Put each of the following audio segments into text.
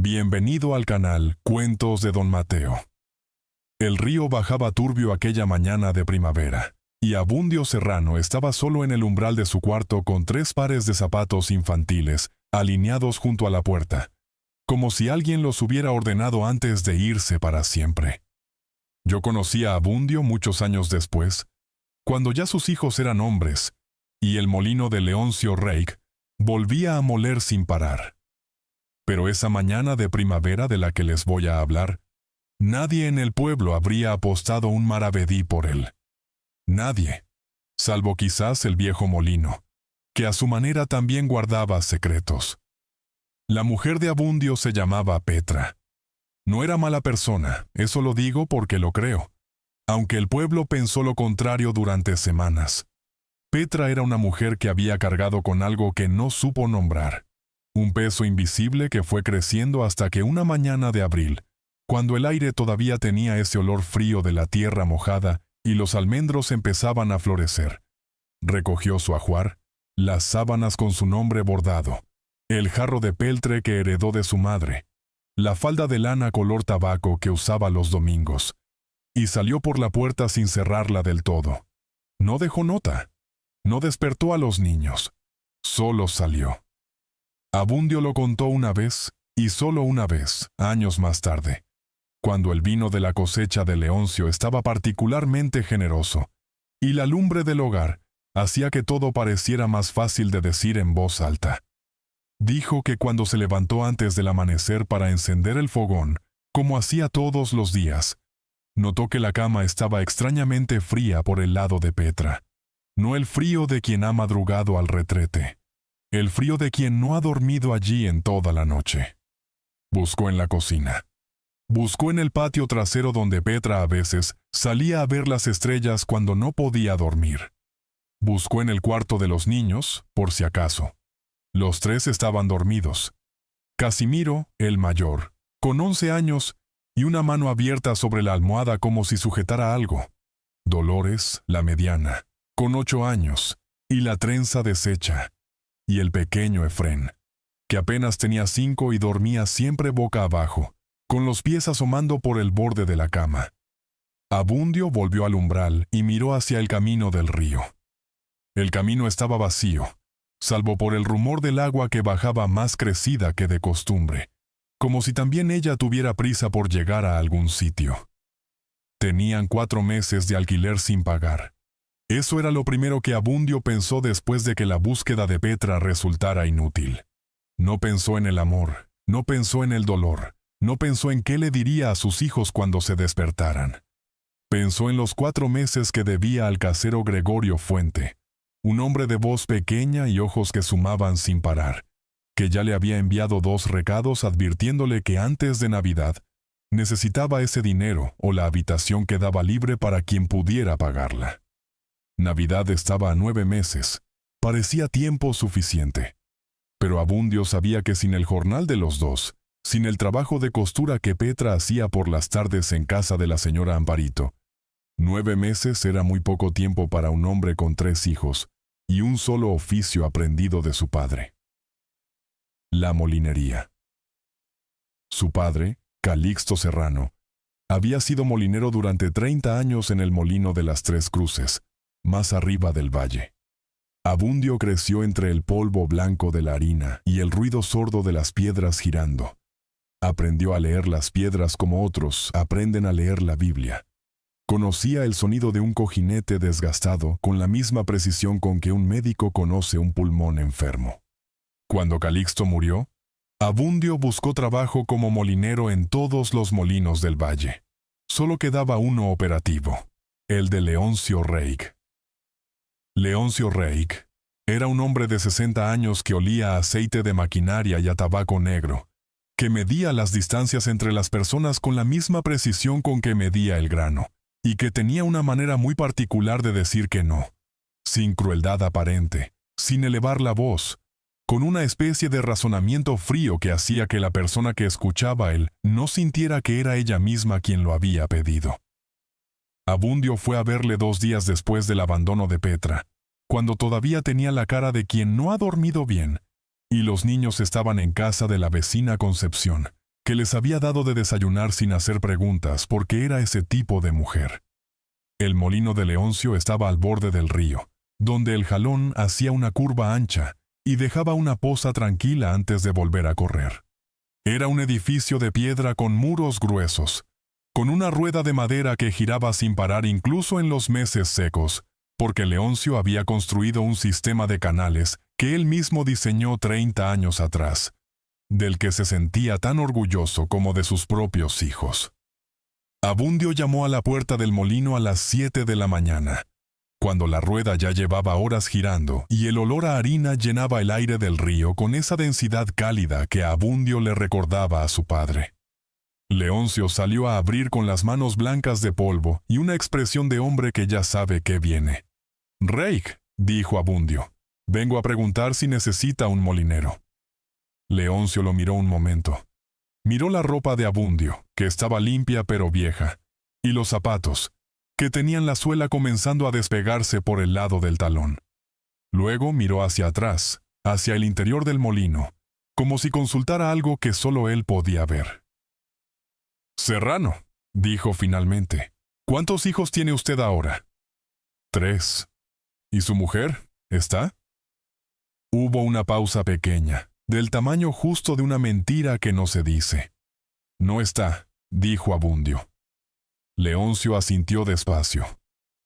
Bienvenido al canal Cuentos de Don Mateo. El río bajaba turbio aquella mañana de primavera, y Abundio Serrano estaba solo en el umbral de su cuarto con 3 pares de zapatos infantiles, alineados junto a la puerta, como si alguien los hubiera ordenado antes de irse para siempre. Yo conocí a Abundio muchos años después, cuando ya sus hijos eran hombres, y el molino de Leoncio Reig volvía a moler sin parar. Pero esa mañana de primavera de la que les voy a hablar, nadie en el pueblo habría apostado un maravedí por él. Nadie, salvo quizás el viejo molino, que a su manera también guardaba secretos. La mujer de Abundio se llamaba Petra. No era mala persona, eso lo digo porque lo creo, aunque el pueblo pensó lo contrario durante semanas. Petra era una mujer que había cargado con algo que no supo nombrar. Un peso invisible que fue creciendo hasta que una mañana de abril, cuando el aire todavía tenía ese olor frío de la tierra mojada y los almendros empezaban a florecer, recogió su ajuar, las sábanas con su nombre bordado, el jarro de peltre que heredó de su madre, la falda de lana color tabaco que usaba los domingos, y salió por la puerta sin cerrarla del todo. No dejó nota, no despertó a los niños, solo salió. Abundio lo contó una vez, y solo una vez, años más tarde, cuando el vino de la cosecha de Leoncio estaba particularmente generoso, y la lumbre del hogar hacía que todo pareciera más fácil de decir en voz alta. Dijo que cuando se levantó antes del amanecer para encender el fogón, como hacía todos los días, notó que la cama estaba extrañamente fría por el lado de Petra. No el frío de quien ha madrugado al retrete, el frío de quien no ha dormido allí en toda la noche. Buscó en la cocina. Buscó en el patio trasero donde Petra a veces salía a ver las estrellas cuando no podía dormir. Buscó en el cuarto de los niños, por si acaso. Los 3 estaban dormidos. Casimiro, el mayor, con 11 años y una mano abierta sobre la almohada como si sujetara algo. Dolores, la mediana, con 8 años, y la trenza deshecha. Y el pequeño Efrén, que apenas tenía 5 y dormía siempre boca abajo, con los pies asomando por el borde de la cama. Abundio volvió al umbral y miró hacia el camino del río. El camino estaba vacío, salvo por el rumor del agua que bajaba más crecida que de costumbre, como si también ella tuviera prisa por llegar a algún sitio. Tenían 4 meses de alquiler sin pagar. Eso era lo primero que Abundio pensó después de que la búsqueda de Petra resultara inútil. No pensó en el amor, no pensó en el dolor, no pensó en qué le diría a sus hijos cuando se despertaran. Pensó en los 4 meses que debía al casero Gregorio Fuente, un hombre de voz pequeña y ojos que sumaban sin parar, que ya le había enviado 2 recados advirtiéndole que antes de Navidad necesitaba ese dinero o la habitación quedaba libre para quien pudiera pagarla. Navidad estaba a 9 meses. Parecía tiempo suficiente. Pero Abundio sabía que sin el jornal de los 2, sin el trabajo de costura que Petra hacía por las tardes en casa de la señora Amparito, 9 meses era muy poco tiempo para un hombre con 3 hijos y un solo oficio aprendido de su padre. La molinería. Su padre, Calixto Serrano, había sido molinero durante 30 años en el molino de las 3 Cruces, más arriba del valle. Abundio creció entre el polvo blanco de la harina y el ruido sordo de las piedras girando. Aprendió a leer las piedras como otros aprenden a leer la Biblia. Conocía el sonido de un cojinete desgastado con la misma precisión con que un médico conoce un pulmón enfermo. Cuando Calixto murió, Abundio buscó trabajo como molinero en todos los molinos del valle. Solo quedaba uno operativo, el de Leoncio Reig. Leoncio Reig era un hombre de 60 años que olía a aceite de maquinaria y a tabaco negro, que medía las distancias entre las personas con la misma precisión con que medía el grano, y que tenía una manera muy particular de decir que no, sin crueldad aparente, sin elevar la voz, con una especie de razonamiento frío que hacía que la persona que escuchaba a él no sintiera que era ella misma quien lo había pedido. Abundio fue a verle 2 días después del abandono de Petra, cuando todavía tenía la cara de quien no ha dormido bien, y los niños estaban en casa de la vecina Concepción, que les había dado de desayunar sin hacer preguntas porque era ese tipo de mujer. El molino de Leoncio estaba al borde del río, donde el jalón hacía una curva ancha y dejaba una poza tranquila antes de volver a correr. Era un edificio de piedra con muros gruesos, con una rueda de madera que giraba sin parar incluso en los meses secos, porque Leoncio había construido un sistema de canales que él mismo diseñó 30 años atrás, del que se sentía tan orgulloso como de sus propios hijos. Abundio llamó a la puerta del molino a las 7 de la mañana, cuando la rueda ya llevaba horas girando y el olor a harina llenaba el aire del río con esa densidad cálida que a Abundio le recordaba a su padre. Leoncio salió a abrir con las manos blancas de polvo y una expresión de hombre que ya sabe qué viene. «Reik», dijo Abundio, «vengo a preguntar si necesita un molinero». Leoncio lo miró un momento. Miró la ropa de Abundio, que estaba limpia pero vieja, y los zapatos, que tenían la suela comenzando a despegarse por el lado del talón. Luego miró hacia atrás, hacia el interior del molino, como si consultara algo que solo él podía ver. «Serrano», dijo finalmente, «¿cuántos hijos tiene usted ahora?» «3. ¿Y su mujer? ¿Está?» Hubo una pausa pequeña, del tamaño justo de una mentira que no se dice. «No está», dijo Abundio. Leoncio asintió despacio.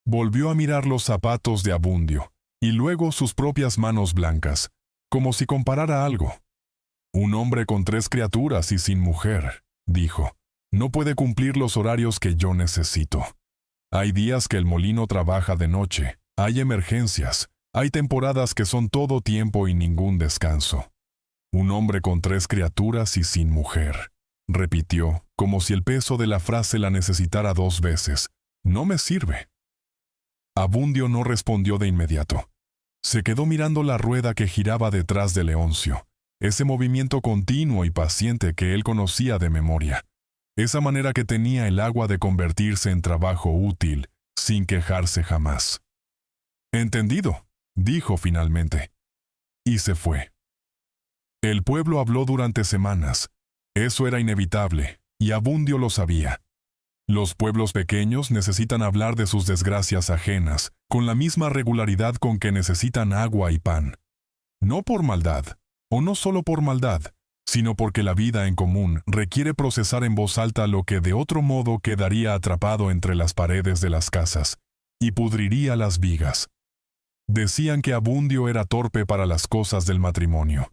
Volvió a mirar los zapatos de Abundio, y luego sus propias manos blancas, como si comparara algo. «Un hombre con 3 criaturas y sin mujer», dijo, «no puede cumplir los horarios que yo necesito. Hay días que el molino trabaja de noche, hay emergencias, hay temporadas que son todo tiempo y ningún descanso. Un hombre con 3 criaturas y sin mujer», repitió, como si el peso de la frase la necesitara 2 veces. «No me sirve». Abundio no respondió de inmediato. Se quedó mirando la rueda que giraba detrás de Leoncio, ese movimiento continuo y paciente que él conocía de memoria, esa manera que tenía el agua de convertirse en trabajo útil, sin quejarse jamás. «Entendido», dijo finalmente. Y se fue. El pueblo habló durante semanas. Eso era inevitable, y Abundio lo sabía. Los pueblos pequeños necesitan hablar de sus desgracias ajenas, con la misma regularidad con que necesitan agua y pan. No por maldad, o no solo por maldad, sino porque la vida en común requiere procesar en voz alta lo que de otro modo quedaría atrapado entre las paredes de las casas, y pudriría las vigas. Decían que Abundio era torpe para las cosas del matrimonio,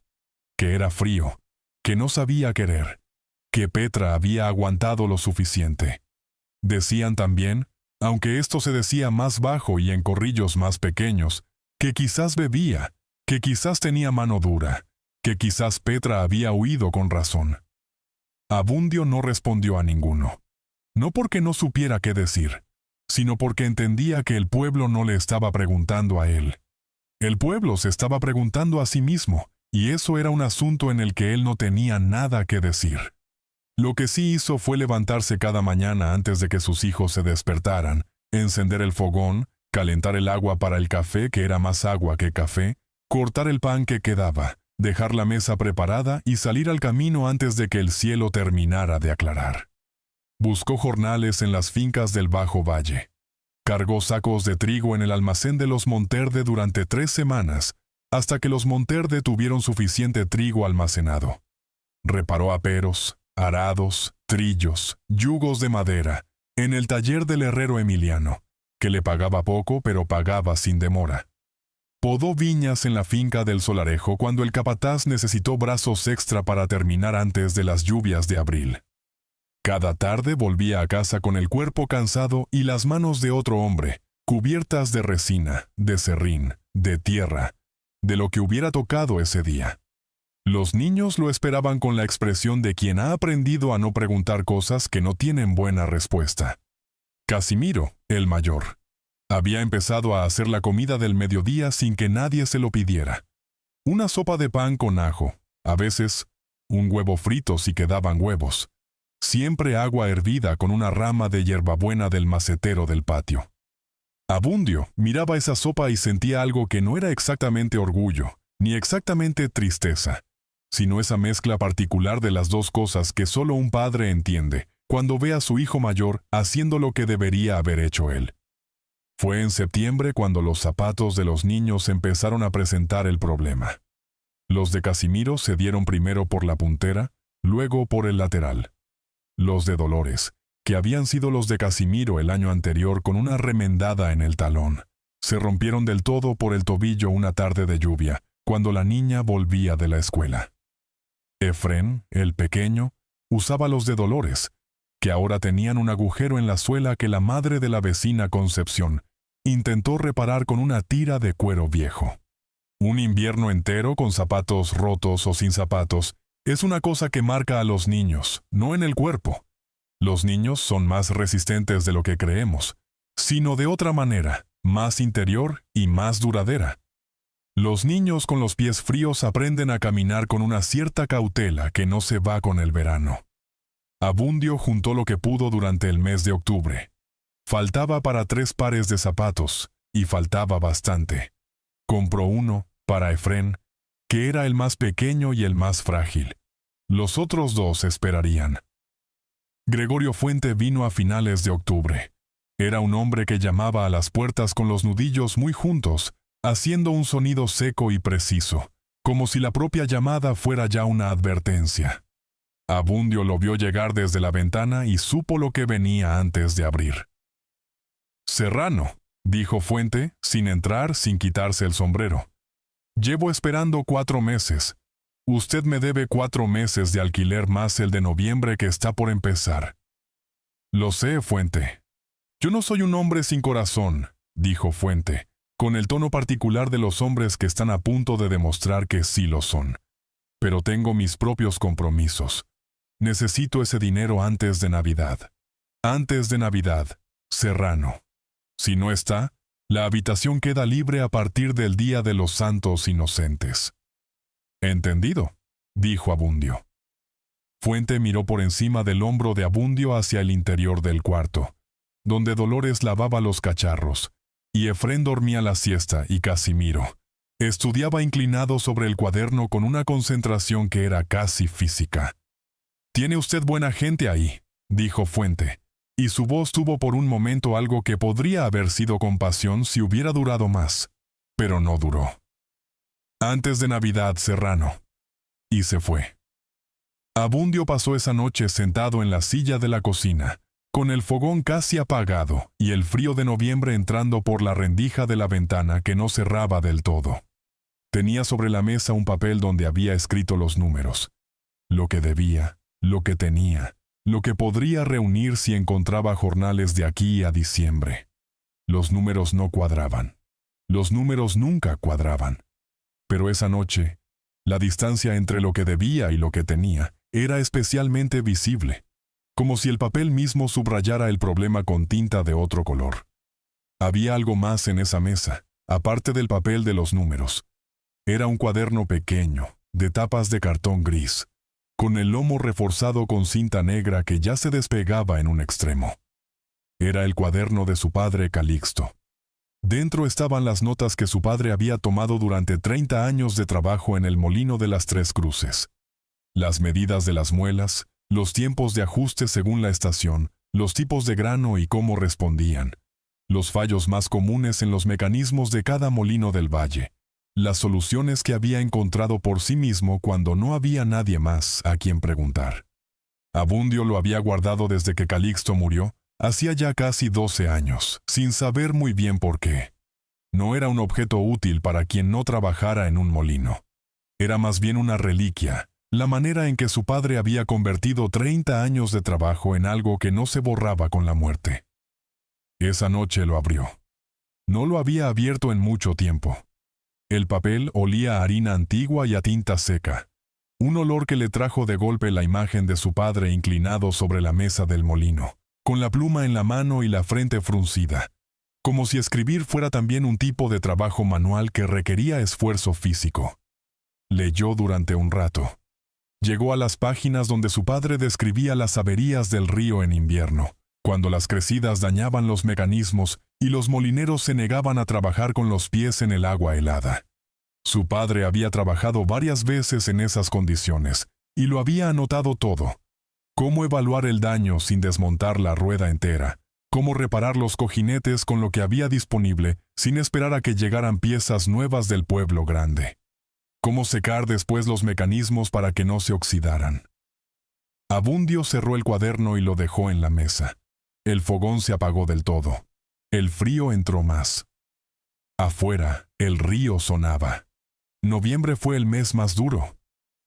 que era frío, que no sabía querer, que Petra había aguantado lo suficiente. Decían también, aunque esto se decía más bajo y en corrillos más pequeños, que quizás bebía, que quizás tenía mano dura, que quizás Petra había huido con razón. Abundio no respondió a ninguno, no porque no supiera qué decir, sino porque entendía que el pueblo no le estaba preguntando a él. El pueblo se estaba preguntando a sí mismo, y eso era un asunto en el que él no tenía nada que decir. Lo que sí hizo fue levantarse cada mañana antes de que sus hijos se despertaran, encender el fogón, calentar el agua para el café, que era más agua que café, cortar el pan que quedaba, dejar la mesa preparada y salir al camino antes de que el cielo terminara de aclarar. Buscó jornales en las fincas del Bajo Valle. Cargó sacos de trigo en el almacén de los Monterde durante 3 semanas, hasta que los Monterde tuvieron suficiente trigo almacenado. Reparó aperos, arados, trillos, yugos de madera, en el taller del herrero Emiliano, que le pagaba poco pero pagaba sin demora. Podó viñas en la finca del Solarejo cuando el capataz necesitó brazos extra para terminar antes de las lluvias de abril. Cada tarde volvía a casa con el cuerpo cansado y las manos de otro hombre, cubiertas de resina, de serrín, de tierra, de lo que hubiera tocado ese día. Los niños lo esperaban con la expresión de quien ha aprendido a no preguntar cosas que no tienen buena respuesta. Casimiro, el mayor, había empezado a hacer la comida del mediodía sin que nadie se lo pidiera. Una sopa de pan con ajo, a veces un huevo frito si quedaban huevos. Siempre agua hervida con una rama de hierbabuena del macetero del patio. Abundio miraba esa sopa y sentía algo que no era exactamente orgullo, ni exactamente tristeza, sino esa mezcla particular de las dos cosas que solo un padre entiende cuando ve a su hijo mayor haciendo lo que debería haber hecho él. Fue en septiembre cuando los zapatos de los niños empezaron a presentar el problema. Los de Casimiro se dieron primero por la puntera, luego por el lateral. Los de Dolores, que habían sido los de Casimiro el año anterior con una remendada en el talón, se rompieron del todo por el tobillo una tarde de lluvia, cuando la niña volvía de la escuela. Efrén, el pequeño, usaba los de Dolores, que ahora tenían un agujero en la suela que la madre de la vecina Concepción intentó reparar con una tira de cuero viejo. Un invierno entero con zapatos rotos o sin zapatos es una cosa que marca a los niños, no en el cuerpo. Los niños son más resistentes de lo que creemos, sino de otra manera, más interior y más duradera. Los niños con los pies fríos aprenden a caminar con una cierta cautela que no se va con el verano. Abundio juntó lo que pudo durante el mes de octubre. Faltaba para 3 pares de zapatos, y faltaba bastante. Compró uno, para Efrén, que era el más pequeño y el más frágil. Los otros 2 esperarían. Gregorio Fuente vino a finales de octubre. Era un hombre que llamaba a las puertas con los nudillos muy juntos, haciendo un sonido seco y preciso, como si la propia llamada fuera ya una advertencia. Abundio lo vio llegar desde la ventana y supo lo que venía antes de abrir. «Serrano», dijo Fuente, sin entrar, sin quitarse el sombrero. «Llevo esperando 4 meses. Usted me debe 4 meses de alquiler más el de noviembre que está por empezar». «Lo sé, Fuente». «Yo no soy un hombre sin corazón», dijo Fuente, con el tono particular de los hombres que están a punto de demostrar que sí lo son. «Pero tengo mis propios compromisos. Necesito ese dinero antes de Navidad. Antes de Navidad, Serrano. Si no está, la habitación queda libre a partir del Día de los Santos Inocentes». «Entendido», dijo Abundio. Fuente miró por encima del hombro de Abundio hacia el interior del cuarto, donde Dolores lavaba los cacharros, y Efrén dormía la siesta y Casimiro estudiaba inclinado sobre el cuaderno con una concentración que era casi física. «Tiene usted buena gente ahí», dijo Fuente, y su voz tuvo por un momento algo que podría haber sido compasión si hubiera durado más, pero no duró. «Antes de Navidad, Serrano». Y se fue. Abundio pasó esa noche sentado en la silla de la cocina, con el fogón casi apagado y el frío de noviembre entrando por la rendija de la ventana que no cerraba del todo. Tenía sobre la mesa un papel donde había escrito los números. Lo que debía, lo que tenía, lo que podría reunir si encontraba jornales de aquí a diciembre. Los números no cuadraban. Los números nunca cuadraban. Pero esa noche, la distancia entre lo que debía y lo que tenía era especialmente visible, como si el papel mismo subrayara el problema con tinta de otro color. Había algo más en esa mesa, aparte del papel de los números. Era un cuaderno pequeño, de tapas de cartón gris, con el lomo reforzado con cinta negra que ya se despegaba en un extremo. Era el cuaderno de su padre Calixto. Dentro estaban las notas que su padre había tomado durante 30 años de trabajo en el molino de las 3 Cruces. Las medidas de las muelas, los tiempos de ajuste según la estación, los tipos de grano y cómo respondían, los fallos más comunes en los mecanismos de cada molino del valle, las soluciones que había encontrado por sí mismo cuando no había nadie más a quien preguntar. Abundio lo había guardado desde que Calixto murió, hacía ya casi 12 años, sin saber muy bien por qué. No era un objeto útil para quien no trabajara en un molino. Era más bien una reliquia, la manera en que su padre había convertido 30 años de trabajo en algo que no se borraba con la muerte. Esa noche lo abrió. No lo había abierto en mucho tiempo. El papel olía a harina antigua y a tinta seca, un olor que le trajo de golpe la imagen de su padre inclinado sobre la mesa del molino, con la pluma en la mano y la frente fruncida, como si escribir fuera también un tipo de trabajo manual que requería esfuerzo físico. Leyó durante un rato. Llegó a las páginas donde su padre describía las averías del río en invierno, cuando las crecidas dañaban los mecanismos y los molineros se negaban a trabajar con los pies en el agua helada. Su padre había trabajado varias veces en esas condiciones y lo había anotado todo. Cómo evaluar el daño sin desmontar la rueda entera, cómo reparar los cojinetes con lo que había disponible sin esperar a que llegaran piezas nuevas del pueblo grande, cómo secar después los mecanismos para que no se oxidaran. Abundio cerró el cuaderno y lo dejó en la mesa. El fogón se apagó del todo. El frío entró más. Afuera, el río sonaba. Noviembre fue el mes más duro.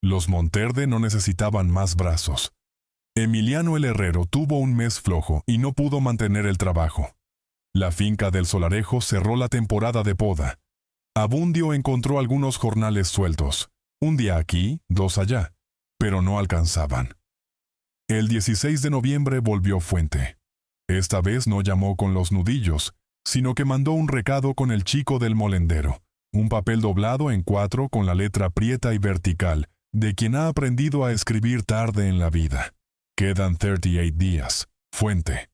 Los Monterde no necesitaban más brazos. Emiliano el herrero tuvo un mes flojo y no pudo mantener el trabajo. La finca del Solarejo cerró la temporada de poda. Abundio encontró algunos jornales sueltos, un día aquí, 2 allá, pero no alcanzaban. El 16 de noviembre volvió Fuente. Esta vez no llamó con los nudillos, sino que mandó un recado con el chico del molendero, un papel doblado en 4 con la letra prieta y vertical, de quien ha aprendido a escribir tarde en la vida. Quedan 38 días. Fuente.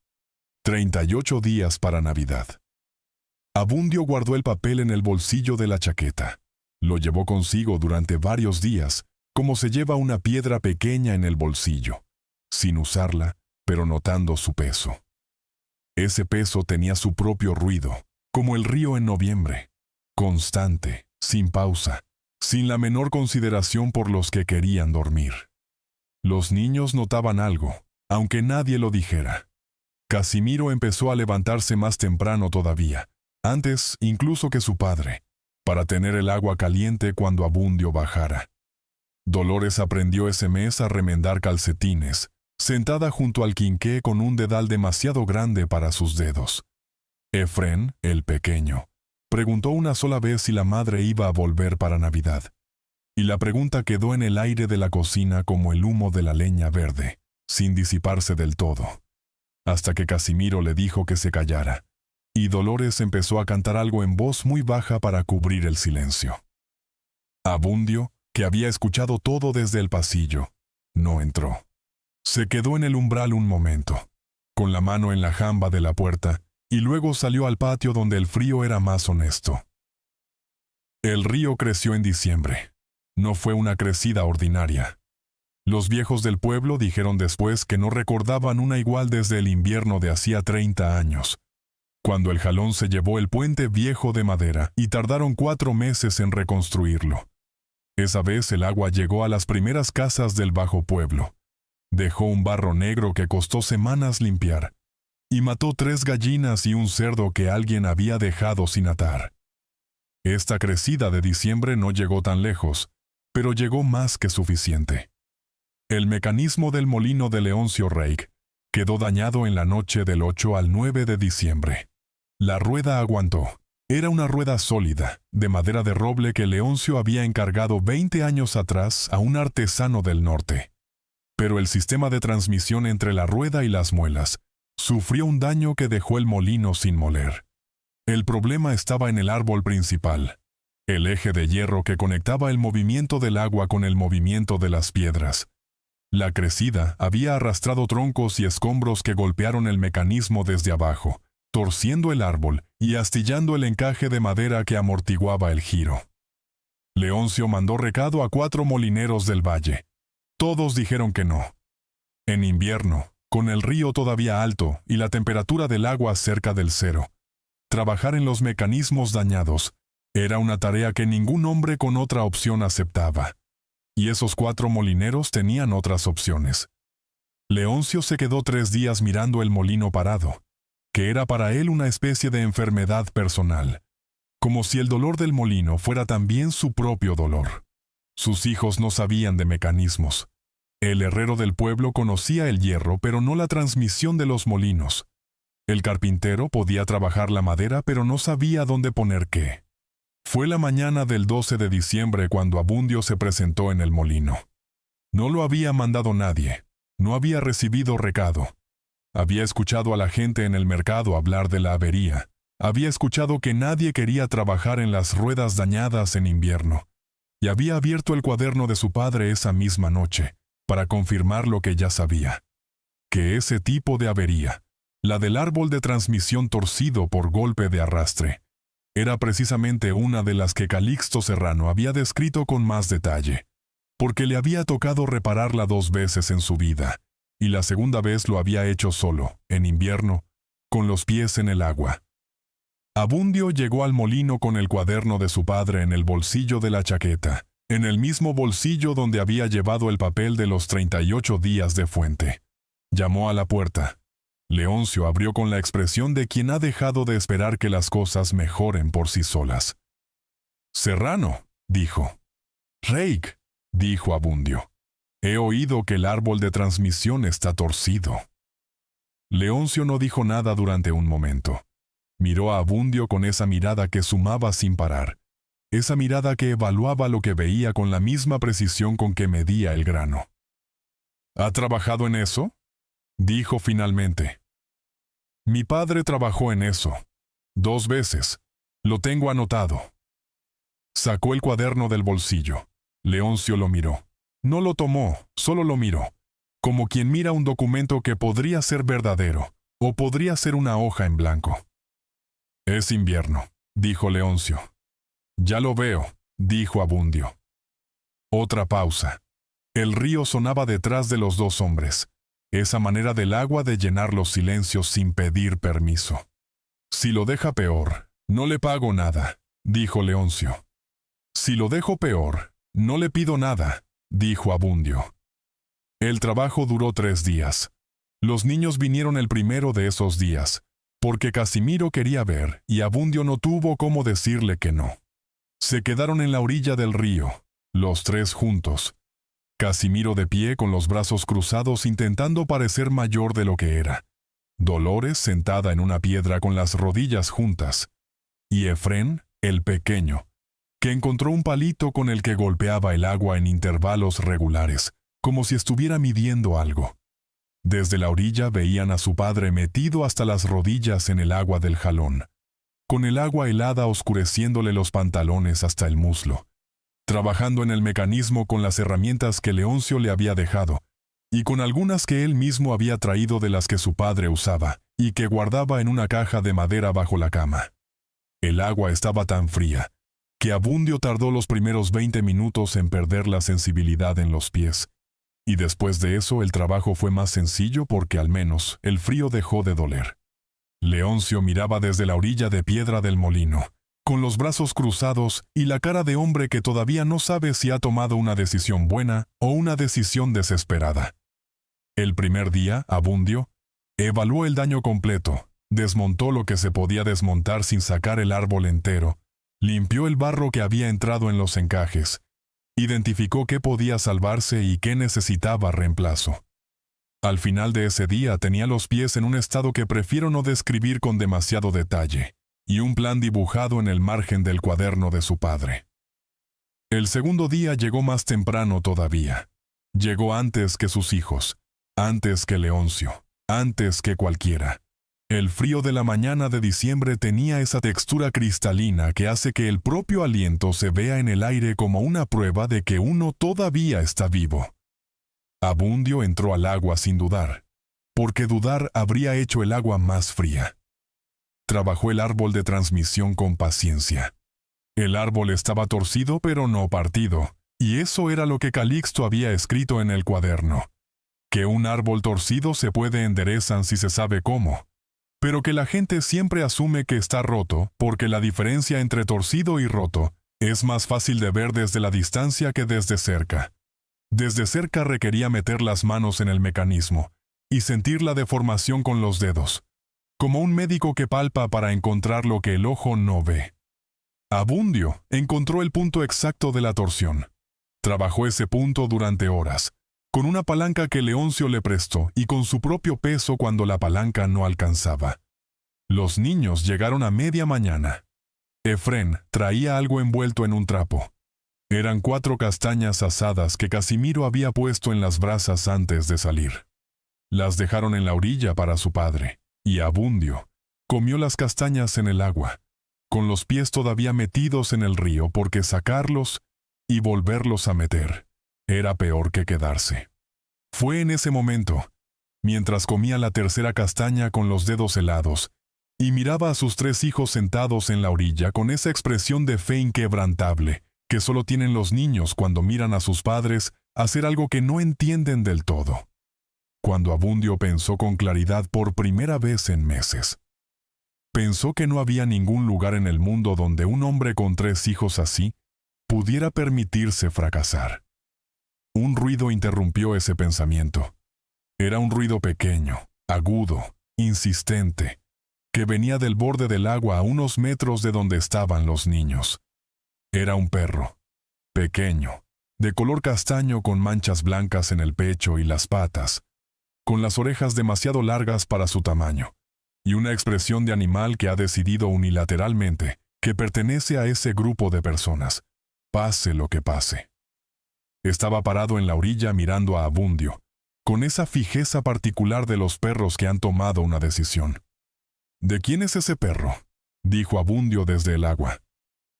38 días para Navidad. Abundio guardó el papel en el bolsillo de la chaqueta. Lo llevó consigo durante varios días, como se lleva una piedra pequeña en el bolsillo, sin usarla, pero notando su peso. Ese peso tenía su propio ruido, como el río en noviembre, constante, sin pausa, sin la menor consideración por los que querían dormir. Los niños notaban algo, aunque nadie lo dijera. Casimiro empezó a levantarse más temprano todavía, antes incluso que su padre, para tener el agua caliente cuando Abundio bajara. Dolores aprendió ese mes a remendar calcetines, sentada junto al quinqué con un dedal demasiado grande para sus dedos. Efrén, el pequeño, preguntó una sola vez si la madre iba a volver para Navidad, y la pregunta quedó en el aire de la cocina como el humo de la leña verde, sin disiparse del todo, hasta que Casimiro le dijo que se callara, y Dolores empezó a cantar algo en voz muy baja para cubrir el silencio. Abundio, que había escuchado todo desde el pasillo, no entró. Se quedó en el umbral un momento, con la mano en la jamba de la puerta, y luego salió al patio donde el frío era más honesto. El río creció en diciembre. No fue una crecida ordinaria. Los viejos del pueblo dijeron después que no recordaban una igual desde el invierno de hacía 30 años, cuando el jalón se llevó el puente viejo de madera y tardaron 4 meses en reconstruirlo. Esa vez el agua llegó a las primeras casas del bajo pueblo. Dejó un barro negro que costó semanas limpiar, y mató 3 gallinas y un cerdo que alguien había dejado sin atar. Esta crecida de diciembre no llegó tan lejos, pero llegó más que suficiente. El mecanismo del molino de Leoncio Reich quedó dañado en la noche del 8 al 9 de diciembre. La rueda aguantó. Era una rueda sólida, de madera de roble que Leoncio había encargado 20 años atrás a un artesano del norte. Pero el sistema de transmisión entre la rueda y las muelas sufrió un daño que dejó el molino sin moler. El problema estaba en el árbol principal, el eje de hierro que conectaba el movimiento del agua con el movimiento de las piedras. La crecida había arrastrado troncos y escombros que golpearon el mecanismo desde abajo, torciendo el árbol y astillando el encaje de madera que amortiguaba el giro. Leoncio mandó recado a 4 molineros del valle. Todos dijeron que no. En invierno, con el río todavía alto y la temperatura del agua cerca del 0, trabajar en los mecanismos dañados era una tarea que ningún hombre con otra opción aceptaba. Y esos 4 molineros tenían otras opciones. Leoncio se quedó 3 días mirando el molino parado, que era para él una especie de enfermedad personal, como si el dolor del molino fuera también su propio dolor. Sus hijos no sabían de mecanismos. El herrero del pueblo conocía el hierro, pero no la transmisión de los molinos. El carpintero podía trabajar la madera, pero no sabía dónde poner qué. Fue la mañana del 12 de diciembre cuando Abundio se presentó en el molino. No lo había mandado nadie. No había recibido recado. Había escuchado a la gente en el mercado hablar de la avería. Había escuchado que nadie quería trabajar en las ruedas dañadas en invierno. Y había abierto el cuaderno de su padre esa misma noche, para confirmar lo que ya sabía. Que ese tipo de avería, la del árbol de transmisión torcido por golpe de arrastre, era precisamente una de las que Calixto Serrano había descrito con más detalle, porque le había tocado repararla 2 veces en su vida, y la segunda vez lo había hecho solo, en invierno, con los pies en el agua. Abundio llegó al molino con el cuaderno de su padre en el bolsillo de la chaqueta, en el mismo bolsillo donde había llevado el papel de los 38 días de fuente. Llamó a la puerta. Leoncio abrió con la expresión de quien ha dejado de esperar que las cosas mejoren por sí solas. «Serrano», dijo. «Reik», dijo Abundio. «He oído que el árbol de transmisión está torcido». Leoncio no dijo nada durante un momento. Miró a Abundio con esa mirada que sumaba sin parar, esa mirada que evaluaba lo que veía con la misma precisión con que medía el grano. «¿Ha trabajado en eso?», dijo finalmente. «Mi padre trabajó en eso. 2 veces. Lo tengo anotado». Sacó el cuaderno del bolsillo. Leoncio lo miró. No lo tomó, solo lo miró, como quien mira un documento que podría ser verdadero, o podría ser una hoja en blanco. «Es invierno», dijo Leoncio. «Ya lo veo», dijo Abundio. Otra pausa. El río sonaba detrás de los 2 hombres, esa manera del agua de llenar los silencios sin pedir permiso. «Si lo deja peor, no le pago nada», dijo Leoncio. «Si lo dejo peor, no le pido nada», dijo Abundio. El trabajo duró 3 días. Los niños vinieron el primero de esos días, porque Casimiro quería ver y Abundio no tuvo cómo decirle que no. Se quedaron en la orilla del río, los 3 juntos. Casimiro de pie con los brazos cruzados intentando parecer mayor de lo que era. Dolores sentada en una piedra con las rodillas juntas. Y Efrén, el pequeño, que encontró un palito con el que golpeaba el agua en intervalos regulares, como si estuviera midiendo algo. Desde la orilla veían a su padre metido hasta las rodillas en el agua del jalón, con el agua helada oscureciéndole los pantalones hasta el muslo, trabajando en el mecanismo con las herramientas que Leoncio le había dejado, y con algunas que él mismo había traído de las que su padre usaba, y que guardaba en una caja de madera bajo la cama. El agua estaba tan fría, que Abundio tardó los primeros 20 minutos en perder la sensibilidad en los pies, y después de eso el trabajo fue más sencillo porque al menos el frío dejó de doler. Leoncio miraba desde la orilla de piedra del molino, con los brazos cruzados y la cara de hombre que todavía no sabe si ha tomado una decisión buena o una decisión desesperada. El primer día, Abundio evaluó el daño completo, desmontó lo que se podía desmontar sin sacar el árbol entero, limpió el barro que había entrado en los encajes, identificó qué podía salvarse y qué necesitaba reemplazo. Al final de ese día tenía los pies en un estado que prefiero no describir con demasiado detalle, y un plan dibujado en el margen del cuaderno de su padre. El segundo día llegó más temprano todavía. Llegó antes que sus hijos, antes que Leoncio, antes que cualquiera. El frío de la mañana de diciembre tenía esa textura cristalina que hace que el propio aliento se vea en el aire como una prueba de que uno todavía está vivo. Abundio entró al agua sin dudar, porque dudar habría hecho el agua más fría. Trabajó el árbol de transmisión con paciencia. El árbol estaba torcido pero no partido, y eso era lo que Calixto había escrito en el cuaderno. Que un árbol torcido se puede enderezar si se sabe cómo, pero que la gente siempre asume que está roto porque la diferencia entre torcido y roto es más fácil de ver desde la distancia que desde cerca. Desde cerca requería meter las manos en el mecanismo y sentir la deformación con los dedos, como un médico que palpa para encontrar lo que el ojo no ve. Abundio encontró el punto exacto de la torsión. Trabajó ese punto durante horas, con una palanca que Leoncio le prestó y con su propio peso cuando la palanca no alcanzaba. Los niños llegaron a media mañana. Efrén traía algo envuelto en un trapo. Eran 4 castañas asadas que Casimiro había puesto en las brasas antes de salir. Las dejaron en la orilla para su padre, y Abundio comió las castañas en el agua, con los pies todavía metidos en el río porque sacarlos y volverlos a meter era peor que quedarse. Fue en ese momento, mientras comía la tercera castaña con los dedos helados, y miraba a sus 3 hijos sentados en la orilla con esa expresión de fe inquebrantable que solo tienen los niños cuando miran a sus padres hacer algo que no entienden del todo. Cuando Abundio pensó con claridad por primera vez en meses. Pensó que no había ningún lugar en el mundo donde un hombre con 3 hijos así pudiera permitirse fracasar. Un ruido interrumpió ese pensamiento. Era un ruido pequeño, agudo, insistente, que venía del borde del agua a unos metros de donde estaban los niños. Era un perro, pequeño, de color castaño con manchas blancas en el pecho y las patas, con las orejas demasiado largas para su tamaño, y una expresión de animal que ha decidido unilateralmente que pertenece a ese grupo de personas, pase lo que pase. Estaba parado en la orilla mirando a Abundio, con esa fijeza particular de los perros que han tomado una decisión. ¿De quién es ese perro?, dijo Abundio desde el agua.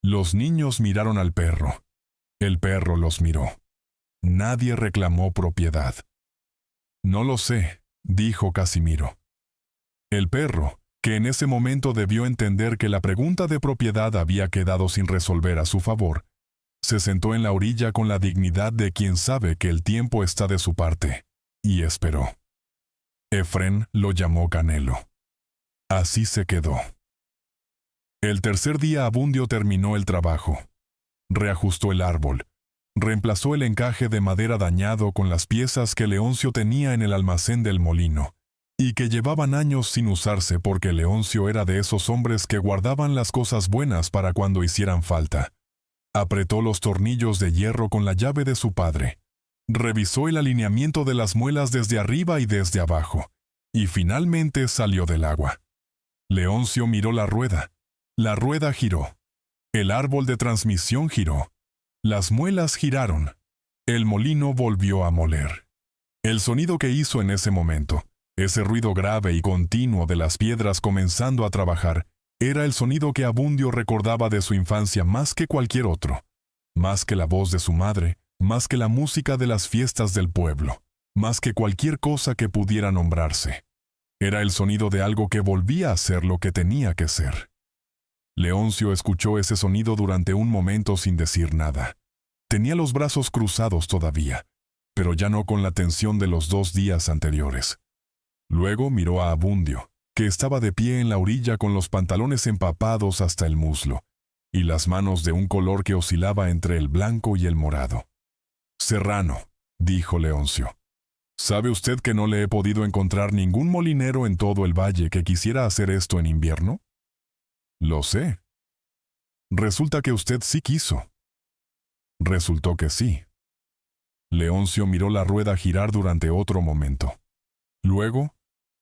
Los niños miraron al perro. El perro los miró. Nadie reclamó propiedad. No lo sé, dijo Casimiro. El perro, que en ese momento debió entender que la pregunta de propiedad había quedado sin resolver a su favor, se sentó en la orilla con la dignidad de quien sabe que el tiempo está de su parte, y esperó. Efrén lo llamó Canelo. Así se quedó. El tercer día Abundio terminó el trabajo. Reajustó el árbol. Reemplazó el encaje de madera dañado con las piezas que Leoncio tenía en el almacén del molino, y que llevaban años sin usarse porque Leoncio era de esos hombres que guardaban las cosas buenas para cuando hicieran falta. Apretó los tornillos de hierro con la llave de su padre. Revisó el alineamiento de las muelas desde arriba y desde abajo, y finalmente salió del agua. Leoncio miró la rueda. La rueda giró. El árbol de transmisión giró. Las muelas giraron. El molino volvió a moler. El sonido que hizo en ese momento, ese ruido grave y continuo de las piedras comenzando a trabajar, era el sonido que Abundio recordaba de su infancia más que cualquier otro, más que la voz de su madre, más que la música de las fiestas del pueblo, más que cualquier cosa que pudiera nombrarse. Era el sonido de algo que volvía a ser lo que tenía que ser. Leoncio escuchó ese sonido durante un momento sin decir nada. Tenía los brazos cruzados todavía, pero ya no con la tensión de los 2 días anteriores. Luego miró a Abundio, que estaba de pie en la orilla con los pantalones empapados hasta el muslo, y las manos de un color que oscilaba entre el blanco y el morado. «Serrano», dijo Leoncio, «¿sabe usted que no le he podido encontrar ningún molinero en todo el valle que quisiera hacer esto en invierno?» «Lo sé». «Resulta que usted sí quiso». «Resultó que sí». Leoncio miró la rueda girar durante otro momento. Luego,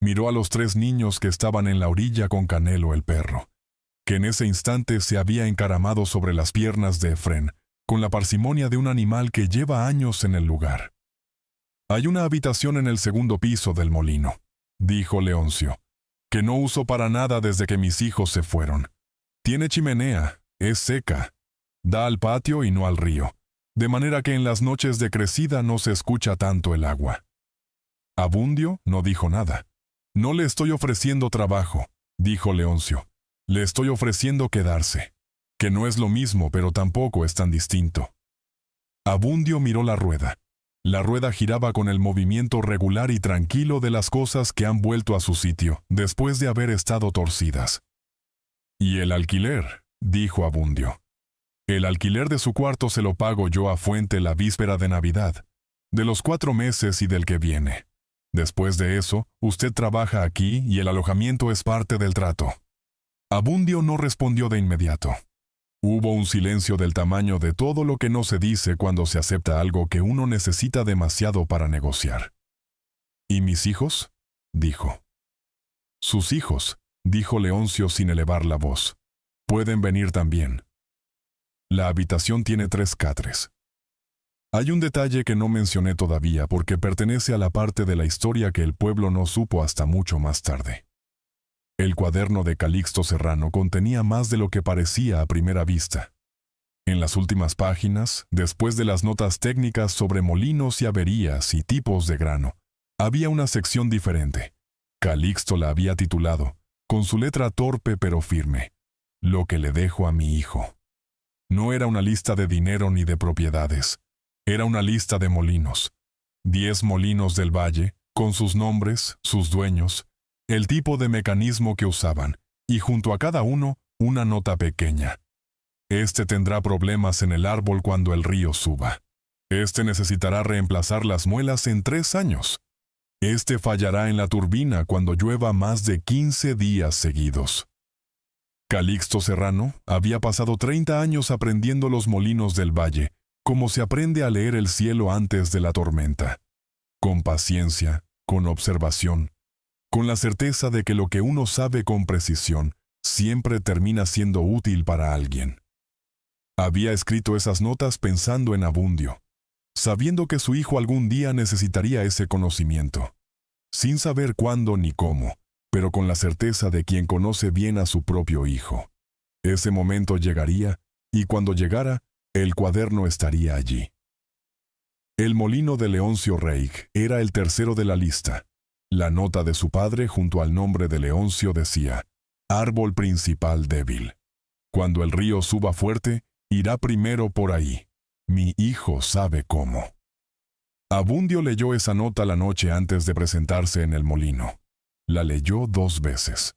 miró a los 3 niños que estaban en la orilla con Canelo el perro, que en ese instante se había encaramado sobre las piernas de Efrén, con la parsimonia de un animal que lleva años en el lugar. «Hay una habitación en el 2º piso del molino», dijo Leoncio, «que no uso para nada desde que mis hijos se fueron. Tiene chimenea, es seca, da al patio y no al río, de manera que en las noches de crecida no se escucha tanto el agua». Abundio no dijo nada. «No le estoy ofreciendo trabajo», dijo Leoncio. «Le estoy ofreciendo quedarse, que no es lo mismo, pero tampoco es tan distinto». Abundio miró la rueda. La rueda giraba con el movimiento regular y tranquilo de las cosas que han vuelto a su sitio, después de haber estado torcidas. «¿Y el alquiler?», dijo Abundio. «El alquiler de su cuarto se lo pago yo a Fuente la víspera de Navidad, de los 4 meses y del que viene. Después de eso, usted trabaja aquí y el alojamiento es parte del trato». Abundio no respondió de inmediato. Hubo un silencio del tamaño de todo lo que no se dice cuando se acepta algo que uno necesita demasiado para negociar. «¿Y mis hijos?», dijo. «Sus hijos», dijo Leoncio sin elevar la voz. «Pueden venir también. La habitación tiene 3 catres». Hay un detalle que no mencioné todavía porque pertenece a la parte de la historia que el pueblo no supo hasta mucho más tarde. El cuaderno de Calixto Serrano contenía más de lo que parecía a primera vista. En las últimas páginas, después de las notas técnicas sobre molinos y averías y tipos de grano, había una sección diferente. Calixto la había titulado con su letra torpe pero firme: lo que le dejo a mi hijo. No era una lista de dinero ni de propiedades. Era una lista de molinos. 10 molinos del valle, con sus nombres, sus dueños, el tipo de mecanismo que usaban, y junto a cada uno, una nota pequeña. Este tendrá problemas en el árbol cuando el río suba. Este necesitará reemplazar las muelas en 3 años. Este fallará en la turbina cuando llueva más de 15 días seguidos. Calixto Serrano había pasado 30 años aprendiendo los molinos del valle, como se aprende a leer el cielo antes de la tormenta. Con paciencia, con observación, con la certeza de que lo que uno sabe con precisión siempre termina siendo útil para alguien. Había escrito esas notas pensando en Abundio, sabiendo que su hijo algún día necesitaría ese conocimiento, sin saber cuándo ni cómo, pero con la certeza de quien conoce bien a su propio hijo. Ese momento llegaría, y cuando llegara, el cuaderno estaría allí. El molino de Leoncio Reig era el tercero de la lista. La nota de su padre junto al nombre de Leoncio decía: árbol principal débil. Cuando el río suba fuerte, irá primero por ahí. Mi hijo sabe cómo. Abundio leyó esa nota la noche antes de presentarse en el molino. La leyó 2 veces.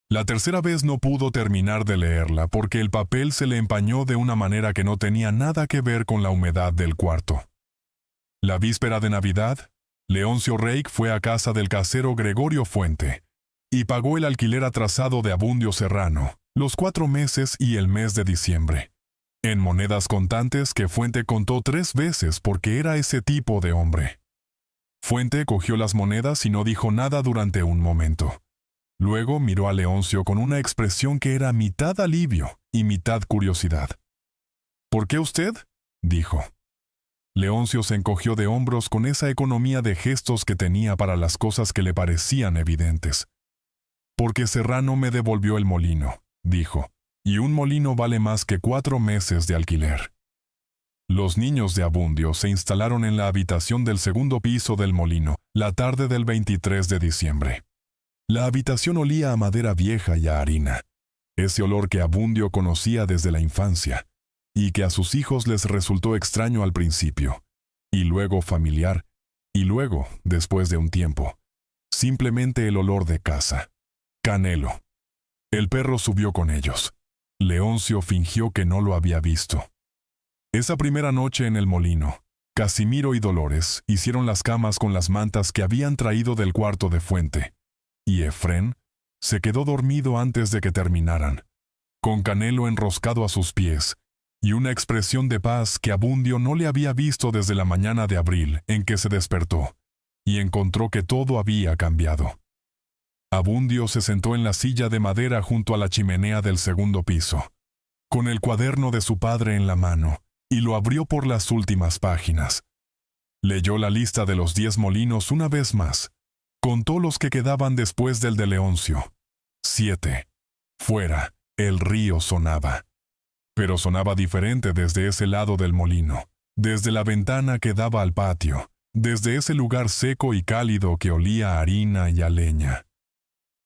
La tercera vez no pudo terminar de leerla porque el papel se le empañó de una manera que no tenía nada que ver con la humedad del cuarto. La víspera de Navidad, Leoncio Reig fue a casa del casero Gregorio Fuente y pagó el alquiler atrasado de Abundio Serrano, los 4 meses y el mes de diciembre, en monedas contantes que Fuente contó 3 veces porque era ese tipo de hombre. Fuente cogió las monedas y no dijo nada durante un momento. Luego miró a Leoncio con una expresión que era mitad alivio y mitad curiosidad. ¿Por qué usted?, dijo. Leoncio se encogió de hombros con esa economía de gestos que tenía para las cosas que le parecían evidentes. Porque Serrano me devolvió el molino, dijo, y un molino vale más que 4 meses de alquiler. Los niños de Abundio se instalaron en la habitación del segundo piso del molino la tarde del 23 de diciembre. La habitación olía a madera vieja y a harina, ese olor que Abundio conocía desde la infancia, y que a sus hijos les resultó extraño al principio, y luego familiar, y luego, después de un tiempo, simplemente el olor de casa. Canelo. El perro subió con ellos. Leoncio fingió que no lo había visto. Esa primera noche en el molino, Casimiro y Dolores hicieron las camas con las mantas que habían traído del cuarto de Fuente, y Efrén se quedó dormido antes de que terminaran, con Canelo enroscado a sus pies, y una expresión de paz que Abundio no le había visto desde la mañana de abril en que se despertó, y encontró que todo había cambiado. Abundio se sentó en la silla de madera junto a la chimenea del segundo piso, con el cuaderno de su padre en la mano, y lo abrió por las últimas páginas. Leyó la lista de los 10 molinos una vez más. Contó los que quedaban después del de Leoncio. 7. Fuera, el río sonaba. Pero sonaba diferente desde ese lado del molino, desde la ventana que daba al patio, desde ese lugar seco y cálido que olía a harina y a leña.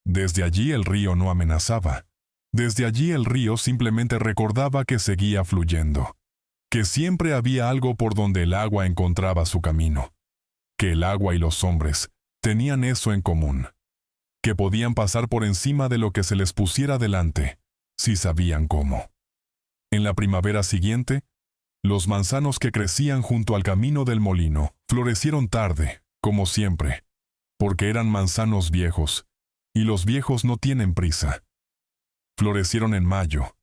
Desde allí el río no amenazaba. Desde allí el río simplemente recordaba que seguía fluyendo, que siempre había algo por donde el agua encontraba su camino, que el agua y los hombres tenían eso en común, que podían pasar por encima de lo que se les pusiera delante, si sabían cómo. En la primavera siguiente, los manzanos que crecían junto al camino del molino florecieron tarde, como siempre, porque eran manzanos viejos, y los viejos no tienen prisa. Florecieron en mayo,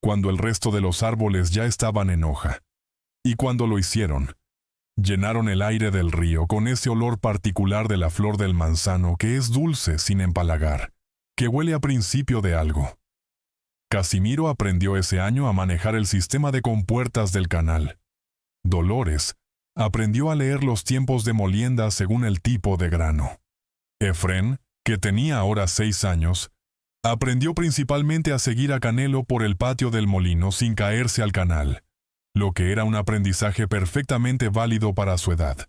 cuando el resto de los árboles ya estaban en hoja. Y cuando lo hicieron, llenaron el aire del río con ese olor particular de la flor del manzano que es dulce sin empalagar, que huele a principio de algo. Casimiro aprendió ese año a manejar el sistema de compuertas del canal. Dolores aprendió a leer los tiempos de molienda según el tipo de grano. Efrén, que tenía ahora 6 años, aprendió principalmente a seguir a Canelo por el patio del molino sin caerse al canal, lo que era un aprendizaje perfectamente válido para su edad.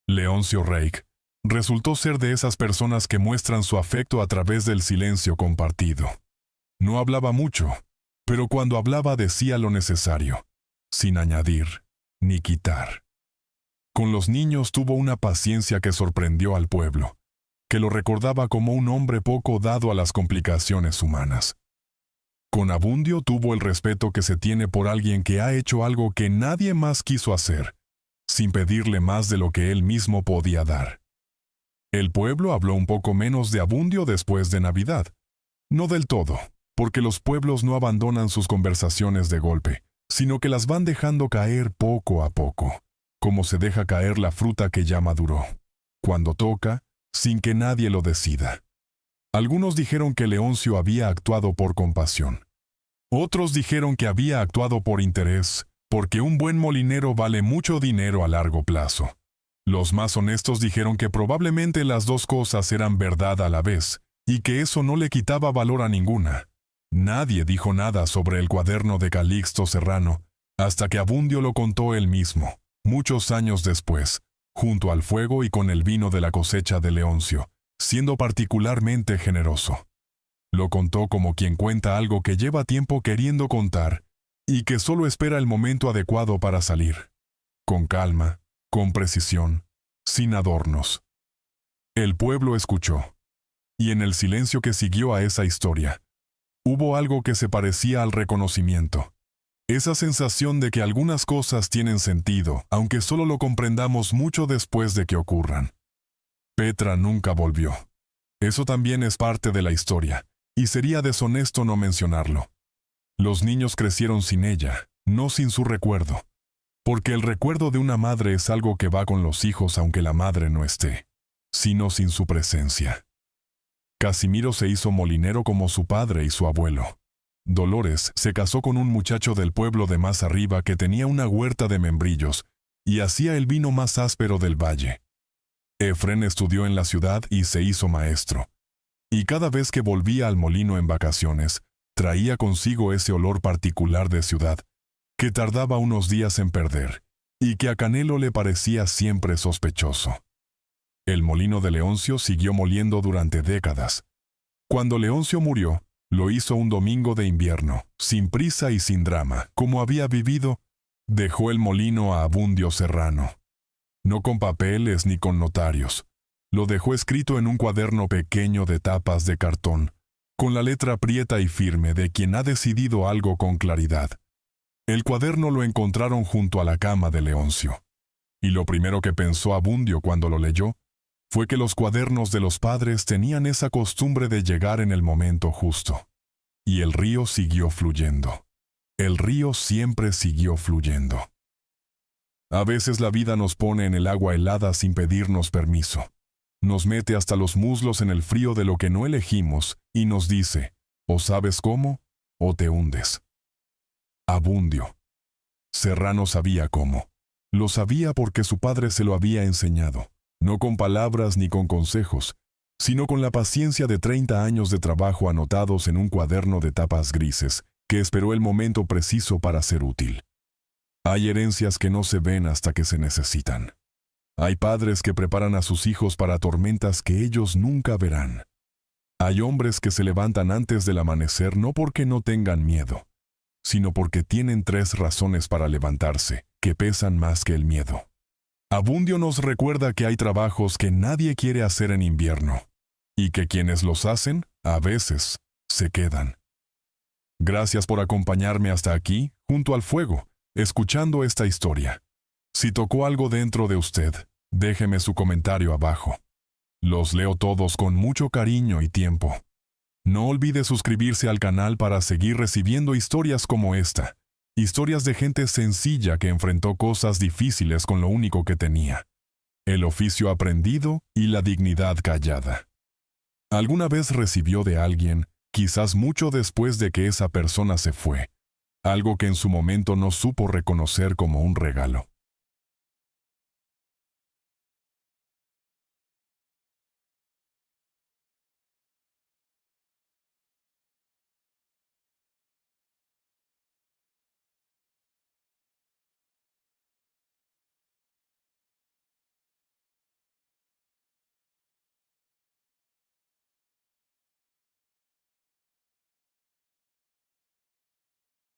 Leoncio Reig resultó ser de esas personas que muestran su afecto a través del silencio compartido. No hablaba mucho, pero cuando hablaba decía lo necesario, sin añadir ni quitar. Con los niños tuvo una paciencia que sorprendió al pueblo, que lo recordaba como un hombre poco dado a las complicaciones humanas. Con Abundio tuvo el respeto que se tiene por alguien que ha hecho algo que nadie más quiso hacer, sin pedirle más de lo que él mismo podía dar. El pueblo habló un poco menos de Abundio después de Navidad. No del todo, porque los pueblos no abandonan sus conversaciones de golpe, sino que las van dejando caer poco a poco, como se deja caer la fruta que ya maduró, cuando toca, sin que nadie lo decida. Algunos dijeron que Leoncio había actuado por compasión. Otros dijeron que había actuado por interés, porque un buen molinero vale mucho dinero a largo plazo. Los más honestos dijeron que probablemente las dos cosas eran verdad a la vez, y que eso no le quitaba valor a ninguna. Nadie dijo nada sobre el cuaderno de Calixto Serrano, hasta que Abundio lo contó él mismo, muchos años después, junto al fuego y con el vino de la cosecha de Leoncio, siendo particularmente generoso. Lo contó como quien cuenta algo que lleva tiempo queriendo contar y que solo espera el momento adecuado para salir. Con calma, con precisión, sin adornos. El pueblo escuchó. Y en el silencio que siguió a esa historia, hubo algo que se parecía al reconocimiento. Esa sensación de que algunas cosas tienen sentido, aunque solo lo comprendamos mucho después de que ocurran. Petra nunca volvió. Eso también es parte de la historia, y sería deshonesto no mencionarlo. Los niños crecieron sin ella, no sin su recuerdo. Porque el recuerdo de una madre es algo que va con los hijos aunque la madre no esté, sino sin su presencia. Casimiro se hizo molinero como su padre y su abuelo. Dolores se casó con un muchacho del pueblo de más arriba que tenía una huerta de membrillos y hacía el vino más áspero del valle. Efrén estudió en la ciudad y se hizo maestro. Y cada vez que volvía al molino en vacaciones, traía consigo ese olor particular de ciudad, que tardaba unos días en perder, y que a Canelo le parecía siempre sospechoso. El molino de Leoncio siguió moliendo durante décadas. Cuando Leoncio murió, lo hizo un domingo de invierno, sin prisa y sin drama, como había vivido, dejó el molino a Abundio Serrano. No con papeles ni con notarios. Lo dejó escrito en un cuaderno pequeño de tapas de cartón, con la letra prieta y firme de quien ha decidido algo con claridad. El cuaderno lo encontraron junto a la cama de Leoncio. Y lo primero que pensó Abundio cuando lo leyó fue que los cuadernos de los padres tenían esa costumbre de llegar en el momento justo. Y el río siguió fluyendo. El río siempre siguió fluyendo. A veces la vida nos pone en el agua helada sin pedirnos permiso. Nos mete hasta los muslos en el frío de lo que no elegimos y nos dice, o sabes cómo, o te hundes. Abundio. Serrano sabía cómo. Lo sabía porque su padre se lo había enseñado, no con palabras ni con consejos, sino con la paciencia de 30 años de trabajo anotados en un cuaderno de tapas grises, que esperó el momento preciso para ser útil. Hay herencias que no se ven hasta que se necesitan. Hay padres que preparan a sus hijos para tormentas que ellos nunca verán. Hay hombres que se levantan antes del amanecer no porque no tengan miedo, sino porque tienen 3 razones para levantarse, que pesan más que el miedo. Abundio nos recuerda que hay trabajos que nadie quiere hacer en invierno, y que quienes los hacen, a veces, se quedan. Gracias por acompañarme hasta aquí, junto al fuego, escuchando esta historia. Si tocó algo dentro de usted, déjeme su comentario abajo. Los leo todos con mucho cariño y tiempo. No olvide suscribirse al canal para seguir recibiendo historias como esta. Historias de gente sencilla que enfrentó cosas difíciles con lo único que tenía: el oficio aprendido y la dignidad callada. Alguna vez recibió de alguien, quizás mucho después de que esa persona se fue, algo que en su momento no supo reconocer como un regalo.